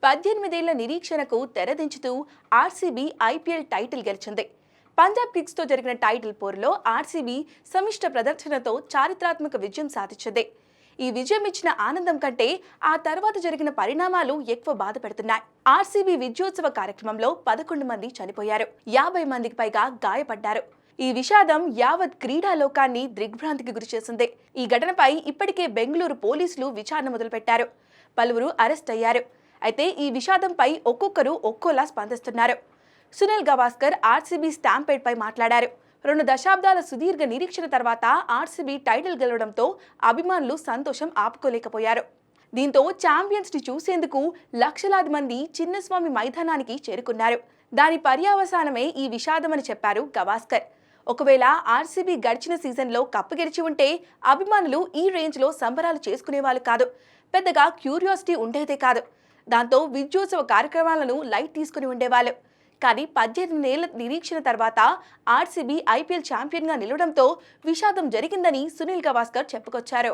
18 ఏళ్ల నిరీక్షణకు తెరదించుతూ RCB IPL title గెలిచింది. పంజాబ్ కింగ్స్తో జరిగిన టైటిల్ పోరులో ఆర్సీబీ సమిష్ట ప్రదర్శనతో చారిత్రాత్మక విజయం సాధించింది. ఈ విజయం ఇచ్చిన ఆనందం కంటే ఆ తర్వాత జరిగిన పరిణామాలు ఎక్కువ బాధ పెడుతున్నాయి. ఆర్సీబీ విజయోత్సవ కార్యక్రమంలో 11 మంది చనిపోయారు, 50 మందికి పైగా గాయపడ్డారు. ఈ విషాదం యావత్ క్రీడా లోకాన్ని దిగ్భ్రాంతికి గురిచేసింది. ఈ ఘటనపై ఇప్పటికే బెంగళూరు పోలీసులు విచారణ మొదలుపెట్టారు. పలువురు అరెస్ట్ అయ్యారు. అయితే ఈ విషాదంపై ఒక్కొక్కరు ఒక్కోలా స్పందిస్తున్నారు. సునీల్ గవాస్కర్ ఆర్సీబీ స్టాంపేడ్ పై మాట్లాడారు. 2 దశాబ్దాల సుదీర్ఘ నిరీక్షణ తర్వాత ఆర్సీబీ టైటిల్ గెలవడంతో అభిమానులు సంతోషం ఆపుకోలేకపోయారు. దీంతో ఛాంపియన్స్ ని చూసేందుకు లక్షలాది మంది చిన్నస్వామి మైదానానికి చేరుకున్నారు. దాని పర్యవసానమే ఈ విషాదమని చెప్పారు గవాస్కర్. ఒకవేళ ఆర్సీబీ గడిచిన సీజన్లో కప్పు గెలిచి ఉంటే అభిమానులు ఈ రేంజ్లో సంబరాలు చేసుకునేవాళ్ళు కాదు. పెద్దగా క్యూరియాసిటీ ఉండేదే కాదు. దాంతో విజయోత్సవ కార్యక్రమాలను లైట్ తీసుకుని ఉండేవాళ్ళు. కానీ 18 ఏళ్ల నిరీక్షణ తర్వాత ఆర్సీబీ ఐపీఎల్ ఛాంపియన్గా నిలవడంతో విషాదం జరిగిందని సునీల్ గవాస్కర్ చెప్పుకొచ్చారు.